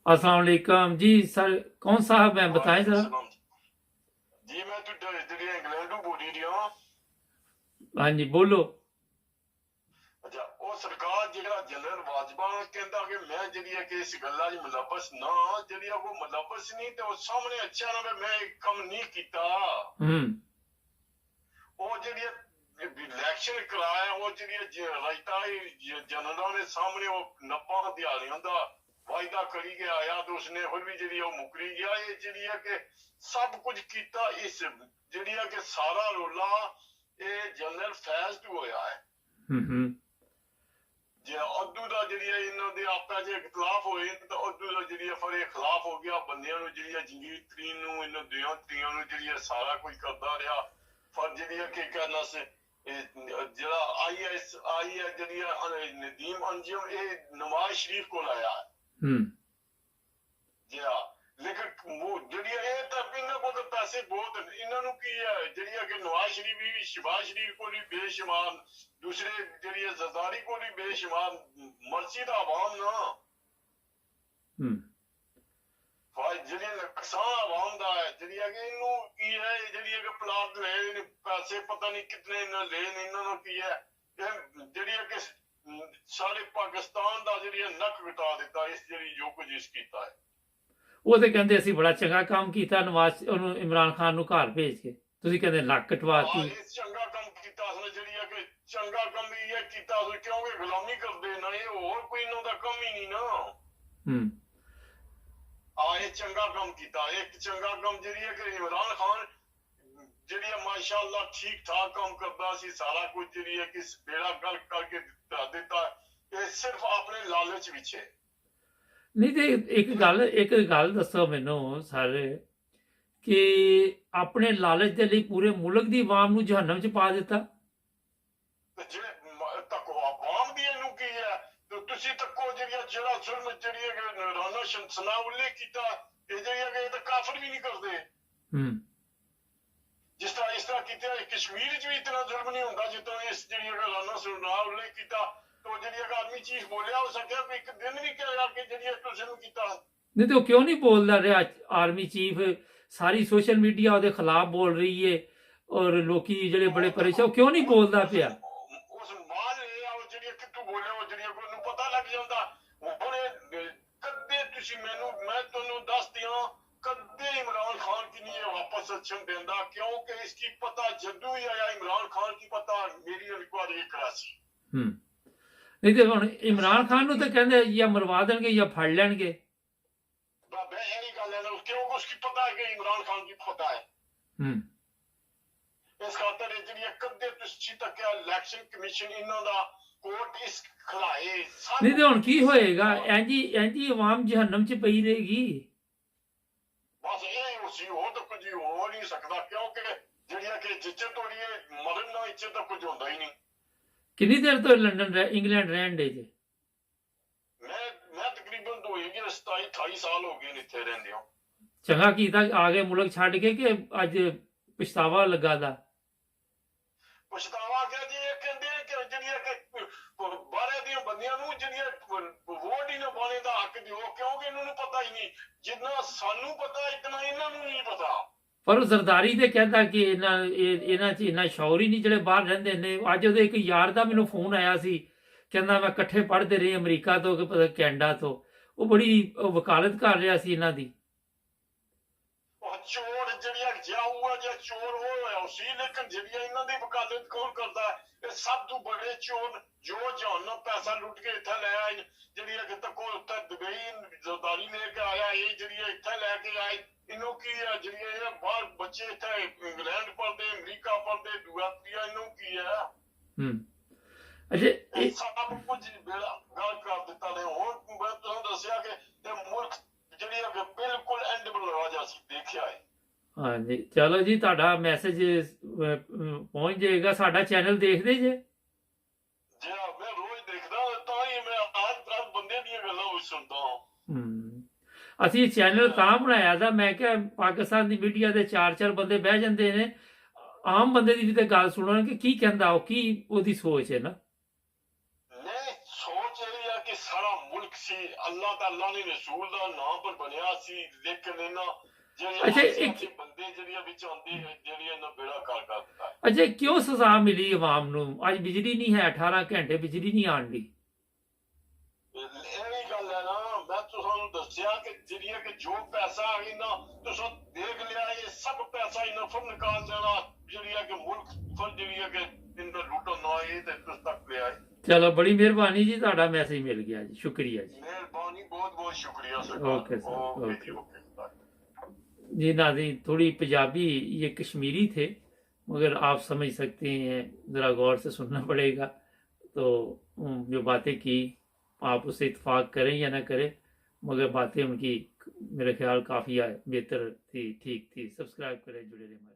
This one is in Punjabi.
अस्सलाम वालेकुम जी सर। कौन साहब हैं, बताएं वालेकुम जरा। सलाम जी। मैं तो इंग्लैंड बोल ही रहा। हाँ जी, बोलो। अच्छा, ਉਹ ਸਰਕਾਰ ਜਿਹੜਾ ਜਨਰਲ ਬਾਜਵਾ ਕਹਿੰਦਾ ਕਿ ਮੈਂ ਜਿਹੜੀ ਹੈ ਕਿ ਇਸ ਗੱਲਾਂ 'ਚ ਮੁਲੱਵਸ ਨਾ, ਜਿਹੜੀ ਆ ਉਹ ਮੁਲੱਵਸ ਨਹੀਂ ਤੇ ਉਹ ਸਾਹਮਣੇ ਅੱਛਾ ਨਾ ਵੀ ਮੈਂ ਇਹ ਕੰਮ ਨਹੀਂ ਕੀਤਾ। हम्म। ਉਹ ਜਿਹੜੀ ਇਲੈਕਸ਼ਨ ਕਰਾਇਆ, ਉਹ ਜਿਹੜੀ ਰਾਇਤਾ ਜਨਰਲਾਂ ਦੇ ਸਾਹਮਣੇ ਉਹ ਨੱਪਾਂ ਦਿਹਾੜੀਆਂ ਦਾ ਵਾਅਦਾ ਕਰੀ ਕੇ ਆਇਆ ਤੇ ਉਸਨੇ ਹੋਰ ਵੀ ਜਿਹੜੀ ਉਹ ਮੁਕਰੀ ਗਿਆ। ਇਹ ਜਿਹੜੀ ਹੈ ਕਿ ਸਭ ਕੁਝ ਕੀਤਾ, ਇਸ ਜਿਹੜੀ ਹੈ ਕਿ ਸਾਰਾ ਰੋਲਾ ਇਹ ਜਨਰਲ ਫੈਜ਼ ਤੋਂ ਹੋਇਆ ਹੈ। हम्म। ਜੇ ਉਦੋਂ ਦਾ ਜਿਹੜੀ ਹੈ ਇਹਨਾਂ ਦੇ ਆਪਸ 'ਚ ਇਖਤਲਾਫ ਹੋਏ ਤਾਂ ਉਦੋਂ ਦਾ ਜਿਹੜੀ ਹੈ ਫਿਰ ਇਹ ਖਿਲਾਫ ਹੋ ਗਿਆ। ਬੰਦਿਆਂ ਨੂੰ ਜਿਹੜੀ ਹੈ ਜੰਗੀਰ ਤਰੀਨ ਨੂੰ, ਇਹਨਾਂ ਦੋਹਾਂ ਤਰੀਆਂ ਨੂੰ ਜਿਹੜੀ ਹੈ ਸਾਰਾ ਕੁਝ ਕਰਦਾ ਰਿਹਾ। ਫਿਰ ਜਿਹੜੀ ਹੈ ਕਿ ਕਰਨਾ ਸੀ ਜਿਹੜਾ IS ਆਈ ਹੈ ਜਿਹੜੀ ਹੈ ਨਦੀਮ ਅੰਜਮ, ਇਹ ਨਵਾਜ਼ ਸ਼ਰੀਫ ਕੋਲ ਆਇਆ हम्म। ਜੀ। ਲੇਕਿਨ ਉਹ ਜਿਹੜੀ ਇਹ ਤਾਂ ਇਹਨਾਂ ਕੋਲ ਤਾਂ ਪੈਸੇ ਬਹੁਤ ਨੇ। ਇਹਨਾਂ ਨੂੰ ਕੀ ਹੈ ਜਿਹੜੀ ਹੈ ਕਿ ਨਵਾਜ਼ ਸ਼ਰੀਫ ਵੀ, ਸ਼ਹਿਬਾਜ਼ ਸ਼ਰੀਫ ਕੋਲ ਵੀ ਬੇਸ਼ੁਮਾਰ, ਦੂਸਰੇ ਜਿਹੜੀ ਹੈ ਜ਼ਰਦਾਰੀ ਕੋਲ ਵੀ ਬੇਸ਼ੁਮਾਰ, ਮਰਜ਼ੀ ਦਾ ਆਵਾਮ ਨਾ हम्म। ਜਿਹੜੀ ਨੁਕਸਾਨ ਆਵਾਮ ਦਾ ਹੈ। ਜਿਹੜੀ ਹੈ ਕਿ ਇਹਨੂੰ ਕੀ ਹੈ, ਜਿਹੜੀ ਹੈ ਕਿ ਪਲਾਟ ਲਏ ਨੇ, ਪੈਸੇ ਪਤਾ ਨਹੀਂ ਕਿਤਨੇ ਇਹਨਾਂ ਲਏ ਨੇ। ਇਹਨਾਂ ਨੂੰ ਕੀ ਹੈ, ਇਹ ਜਿਹੜੀ ਹੈ ਕਿ ਸਾਰੇ ਪਾਕਿਸਤਾਨ ਦਾ ਜਿਹੜੀ ਹੈ ਨੱਕ ਕਟਾ ਦਿੱਤਾ ਇਸ ਜਿਹੜੀ ਜੋ ਕੁਝ ਇਸ ਕੀਤਾ ਹੈ। ਉਹ ਤੇ ਕਹਿੰਦੇ ਅਸੀਂ ਬੜਾ ਚੰਗਾ ਕੰਮ ਕੀਤਾ, ਨਵਾਜ਼ ਉਹਨੂੰ ਇਮਰਾਨ ਖਾਨ ਨੂੰ ਘਰ ਭੇਜ ਕੇ। ਤੁਸੀਂ ਕਹਿੰਦੇ ਲੱਕ ਕਟਵਾਤੀ। ਇਹ ਚੰਗਾ ਕੰਮ ਕੀਤਾ ਉਸਨੇ, ਜਿਹੜੀ ਹੈ ਕਿ ਚੰਗਾ ਕੰਮ ਇਹ ਕੀਤਾ ਉਸਨੇ, ਕਿਉਂਕਿ ਗੁਲਾਮੀ ਕਰਦੇ ਨਾ, ਇਹ ਹੋਰ ਕੋਈ ਇਹਨਾਂ ਦਾ ਕੰਮ ਹੀ ਨਹੀਂ ਨਾ। हम्म। ਇਹ ਚੰਗਾ ਕੰਮ ਕੀਤਾ। ਇੱਕ ਚੰਗਾ ਕੰਮ ਜਿਹੜੀ ਹੈ ਕਿ ਇਮਰਾਨ ਖਾਨ ਜਿਹੜੀ ਹੈ ਮਾਸ਼ਾਅੱਲਾ ਠੀਕ ਠਾਕ ਕੰਮ ਕਰਦਾ ਸੀ। ਸਾਰਾ ਕੁਝ ਜਿਹੜੀ ਹੈ ਕਿ ਬੇੜਾ ਗਲ ਕਰਕੇ ਦਿੱਤਾ। ਇਹ ਸਿਰਫ ਆਪਣੇ ਲਾਲਚ ਵਿੱਚ ਹੈ। ਨਹੀਂ ਤੇ ਇੱਕ ਗੱਲ ਦੱਸੋ ਮੈਨੂੰ ਸਰ, ਕਿ ਆਪਣੇ ਲਾਲਚ ਦੇ ਲਈ ਪੂਰੇ ਮੁਲਕ ਦੀ ਆਵਾਮ ਨੂੰ ਜਹੰਨਮ 'ਚ ਪਾ ਦਿੱਤਾ। ਜਿਹੜੇ ਤੱਕੋ ਆਵਾਮ ਦੀ ਇਹਨੂੰ ਕੀ ਹੈ, ਤੁਸੀਂ ਤੱਕੋ ਜਿਹੜਾ ਜ਼ੁਲਮ ਜਿਹੜੀ ਹੈ ਰਾਣਾ ਸਨਾਉਲੇ ਕੀਤਾ, ਇਹ ਜਿਹੜੀ ਹੈ ਇਹ ਤਾਂ ਕਾਫਰ ਵੀ ਨਹੀਂ ਕਰਦੇ। हम्म। ਜਿਸ ਤਰ੍ਹਾਂ ਇਸ ਤਰ੍ਹਾਂ ਕੀਤਾ ਕਸ਼ਮੀਰ 'ਚ ਵੀ ਇਤਨਾ ਜ਼ੁਲਮ ਨਹੀਂ ਹੁੰਦਾ ਜਿੱਦਾਂ ਇਸ ਜਿਹੜੀ ਰਾਣਾ ਸਨਾਉਲੇ ਕੀਤਾ। तो ਜਿਹੜੀ ਆਰਮੀ ਚੀਫ ਬੋਲਿਆ ਹੋ ਸਕਿਆ ਵੀ ਇੱਕ ਦਿਨ ਵੀ ਕਿਹਾ ਕਿ ਜਿਹੜੀ ਤੁਸੀਂ ਨੂੰ ਕੀਤਾ। ਨਹੀਂ ਤੇ ਉਹ ਕਿਉਂ ਨਹੀਂ ਬੋਲਦਾ ਰਿਹਾ? ਆਰਮੀ ਚੀਫ ਸਾਰੀ ਸੋਸ਼ਲ ਮੀਡੀਆ ਉਹਦੇ ਖਿਲਾਫ ਬੋਲ ਰਹੀ ਹੈ ਔਰ ਲੋਕੀ ਜਿਹੜੇ ਬੜੇ ਪਰੇਸ਼ਾਨ, ਕਿਉਂ ਨਹੀਂ ਬੋਲਦਾ ਪਿਆ? ਉਸ ਮਾਲ ਜਿਹੜੀ ਕਿੱਥੋਂ ਬੋਲਿਆ, ਉਹ ਜਿਹੜੀ ਉਹਨੂੰ ਪਤਾ ਲੱਗ ਜਾਂਦਾ। ਹੁਣ ਕਦੇ ਤੁਸੀਂ ਮੈਂ ਤੁਹਾਨੂੰ ਦੱਸ ਦਿਆਂ, ਕਦੇ ਇਮਰਾਨ ਖਾਨ ਕੀ ਨਹੀਂ ਵਾਪਸ ਅੱਛਣ ਦਿੰਦਾ, ਕਿਉਂਕਿ ਇਸकी ਪਤਾ ਜਦੋਂ ਹੀ ਆਇਆ ਇਮਰਾਨ ਖਾਨ ਕੀ ਪਤਾ ਮੇਰੀ ਇਨਕੁਆਰੀ ਕਰਾਸੀ। ਨਹੀਂ ਤੇ ਹੁਣ ਇਮਰਾਨ ਖਾਨ ਨੂੰ ਤਾਂ ਕਹਿੰਦੇ ਜਾਂ ਮਰਵਾ ਦੇਣਗੇ ਜਾਂ ਫੜ ਲੈਣਗੇ। ਬਾਬਾ ਇਹੀ ਗੱਲ ਹੈ ਨਾ, ਕਿਉਂਕਿ ਉਸकी ਪਤਾ ਹੈ ਕਿ ਇਮਰਾਨ ਖਾਨ ਕੀ ਪਤਾ ਹੈ। ਇਸ ਖਾਤਰ ਜਿਹੜੀ ਕਦੇ ਤੁਸੀਂ ਤੱਕ ਇਲੈਕਸ਼ਨ ਕਮਿਸ਼ਨ ਇਹਨਾਂ ਦਾ ਕੋਰਟ ਇਸ ਖਲਾਏ। ਨਹੀਂ ਤੇ ਹੁਣ ਕੀ ਹੋਏਗਾ? ਇੰਜੀ ਆਵਾਮ ਜਹੰਨਮ 'ਚ ਪਈ ਰਹੇਗੀ। ਬਸ ਇਹ ਉਸੇ ਹੋਰ ਤਾਂ ਕੁਝ ਹੋ ਨਹੀਂ ਸਕਦਾ, ਕਿਉਂਕਿ ਜਿਹੜੀਆਂ ਕਿ ਜਿੱਥੇ ਤੋੜੀਏ ਮਰਨ ਨਾਲ ਇੱਥੇ ਤਾਂ ਕੁਝ ਹੁੰਦਾ ਹੀ ਨਹੀਂ। ਕਿੰਨੀ ਦੇਰ ਤੋਂ ਇੰਗਲੈਂਡ ਰਹਿਣ ਦੇ ਜੇ? ਮੈਂ ਤਕਰੀਬਨ ਤੋਂ ਹੋਏਗੀ 27-28 ਸਾਲ ਹੋ ਗਏ ਨੇ ਇੱਥੇ ਰਹਿੰਦੇ ਹੋ। ਚੰਗਾ ਕੀਤਾ ਆ ਗਏ ਮੁਲਕ ਛੱਡ ਕੇ, ਕਿ ਅੱਜ ਪਛਤਾਵਾ ਲੱਗਾ ਦਾ? ਪਛਤਾਵਾ ਕਿ ਜੀ ਇਹ ਕਹਿੰਦੇ ਕਿ ਜਿਹੜੀਆਂ ਕਿ ਬਾਹਰ ਦੀਆਂ ਬੰਦੀਆਂ ਨੂੰ ਜਿਹੜੀਆਂ ਵੋਟ ਹੀ ਨਾ ਪਾਉਣੇ ਦਾ ਹੱਕ ਦਿਓ, ਕਿਉਂਕਿ ਇਹਨਾਂ ਨੂੰ ਪਤਾ ਹੀ ਨਹੀਂ। ਜਿੰਨਾ ਸਾਨੂੰ ਪਤਾ ਇਤਨਾ ਇਹਨਾਂ ਨੂੰ ਨਹੀਂ ਪਤਾ। ਪਰ ਉਹ ਜ਼ਰਦਾਰੀ ਤੇ ਕਹਿੰਦਾ ਕਿ ਇਹਨਾਂ 'ਚ ਇੰਨਾ ਸ਼ੌਰ ਹੀ ਨਹੀਂ ਜਿਹੜੇ ਬਾਹਰ ਰਹਿੰਦੇ ਨੇ। ਅੱਜ ਉਹਦੇ ਇੱਕ ਯਾਰ ਦਾ ਮੈਨੂੰ ਫੋਨ ਆਇਆ ਸੀ, ਕਹਿੰਦਾ ਮੈਂ ਇਕੱਠੇ ਪੜ੍ਹਦੇ ਰਹੇ ਅਮਰੀਕਾ ਤੋਂ ਕਿ ਪਤਾ ਕੈਨੇਡਾ ਤੋਂ। ਉਹ ਬੜੀ ਵਕਾਲਤ ਕਰ ਰਿਹਾ ਸੀ ਇਹਨਾਂ ਦੀ। ਉਹ ਚੋਰ ਜਿਹੜੀਆਂ ਜਾਊਗਾ ਜਾਂ ਚੋਰ ਉਹ ਹੋਇਆ ਸੀ, ਲੇਕਿਨ ਜਿਹੜੀਆਂ ਇਹਨਾਂ ਦੀ ਵਕਾਲਤ ਕੌਣ ਕਰਦਾ? ਇਹ ਸਭ ਤੋਂ ਬੜੇ ਚੋਰ ਜੋ ਜਾਨੋਂ ਪੈਸਾ ਲੁੱਟ ਕੇ ਇੱਥੇ ਲੈ ਆਏ। ਜਿਹੜੀ ਕਿ ਤੱਕੋ ਉੱਤੇ ਦੁਬਈ ਜ਼ਰਦਾਰੀ ਲੈ ਕੇ ਆਇਆ, ਇਹ ਜਿਹੜੀ ਇੱਥੇ ਲੈ ਕੇ ਆਏ। ਇਹਨੂੰ ਕੀ ਹੈ ਜਿਹੜੀ ਇਹ ਬਾਹਰ ਬੱਚੇ ਇੱਥੇ ਇੰਗਲੈਂਡ ਪੜ੍ਹਦੇ, ਅਮਰੀਕਾ ਪੜ੍ਹਦੇ, ਦੂਆ ਤੀਆ, ਇਹਨੂੰ ਕੀ ਹੈ? ਅੱਛਾ, ਇਹ ਸਭ ਕੁਝ ਬੇੜਾ ਗੱਲ ਕਰ ਦਿੱਤਾ ਨੇ। ਹੁਣ ਮੈਂ ਤੁਹਾਨੂੰ ਦੱਸਿਆ ਕਿ ਇਹ ਮੁਲਕ ਜਿਹੜੀ ਹੈ ਬਿਲਕੁਲ ਐਂਡੇਬਲ ਰਾਜਾ ਸੀ ਦੇਖਿਆ ਹੈ। ਹਾਂਜੀ ਚਲੋ ਜੀ, ਤੁਹਾਡਾ ਮੈਸੇਜ ਪਹੁੰਚ ਜਾਏਗਾ। ਸਾਡਾ ਚੈਨਲ ਦੇਖਦੇ ਜੇ? ਜੀ ਮੈਂ ਰੋਜ਼ ਦੇਖਦਾ, ਤਾਂ ਹੀ ਮੈਂ ਆਜ ਬੰਦੇ ਦੀਆਂ ਗੱਲਾਂ ਉਹ ਸੁਣਦਾ ਹਾਂ। ਅਸੀਂ ਚੈਨਲ ਤਾਂ ਬਣਾਇਆ ਦਾ, ਮੈਂ ਕਿਹਾ ਪਾਕਿਸਤਾਨ ਦੀ ਮੀਡੀਆ ਦੇ 4-4 ਬੰਦੇ ਬਹਿ ਜਾਂਦੇ ਨੇ, ਆਮ ਬੰਦੇ ਦੀ ਵੀ ਤੇ ਗੱਲ ਸੁਣਨ ਕਿ ਕੀ ਕਹਿੰਦਾ ਉਹ, ਕੀ ਉਹਦੀ ਸੋਚ ਹੈ ਨਾ। ਸੋਚ ਇਹ ਹੈ ਕਿ ਸਾਰਾ ਮੁਲਕ ਸੀ ਅੱਲਾਹ ਤਾਲਾ ਨੇ ਰਸੂਲ ਦਾ ਨਾਮ ਪਰ ਬਣਿਆ ਸੀ ਲੇਕਿਨ ਇਹਨਾਂ ਅੱਛਾ, ਜਿਹੜੇ ਇੱਕ- ਬੰਦੇ ਜਿਹੜੀਆਂ ਵਿੱਚ ਆਉਂਦੇ ਜਿਹੜੀਆਂ ਇਹਨਾਂ ਬੇੜਾ ਕਰ ਦਿੱਤਾ ਹੈ। ਅੱਛਾ, ਕਿਉਂ ਸਜ਼ਾ ਮਿਲੀ ਆਵਾਮ ਨੂੰ? ਅੱਜ ਬਿਜਲੀ ਨਹੀਂ ਹੈ, 18 ਘੰਟੇ ਬਿਜਲੀ ਨਹੀਂ ਆਉਣ ਦੀ। ਇਹ ਵੀ ਗੱਲ ਹੈ ਨਾ, ਮੈਂ ਤੁਹਾਨੂੰ ਦੱਸਿਆ ਕਿ ਜਿਹੜੀਆਂ ਕਿ ਜੋ ਪੈਸਾ ਇਹਨਾਂ ਤੁਸੀਂ ਦੇਖ ਲਿਆ ਇਹ ਸਭ ਪੈਸਾ ਇਹਨਾਂ ਫਿਰ ਨਿਕਾਲ ਦੇਣਾ ਜਿਹੜੀਆਂ ਕਿ ਮੁਲਕ ਫਿਰ ਜਿਹੜੀਆਂ ਕਿ ਇਹਨਾਂ ਲੁੱਟਣ ਨਾ ਇਹ ਤੇ ਤੁਸ ਤੱਕ ਲਿਆ ਹੈ। ਚਲੋ, ਬੜੀ ਮਿਹਰਬਾਨੀ ਜੀ, ਤੁਹਾਡਾ ਮੈਸੇਜ ਮਿਲ ਗਿਆ ਜੀ, ਸ਼ੁਕਰੀਆ ਜੀ। ਮਿਹਰਬਾਨੀ, ਬਹੁਤ ਬਹੁਤ शुक्रिया sir. Okay sir, okay. Okay. जी नाज़रीन, थोड़ी पंजाबी ये कश्मीरी थे, मगर आप समझ सकते हैं, ज़रा गौर से सुनना पड़ेगा। तो जो बातें की आप उससे इत्फाक करें या ना करें, मगर बातें उनकी मेरे ख्याल काफ़ी बेहतर थी, ठीक थी। सब्सक्राइब करें, जुड़े रहें हमारे।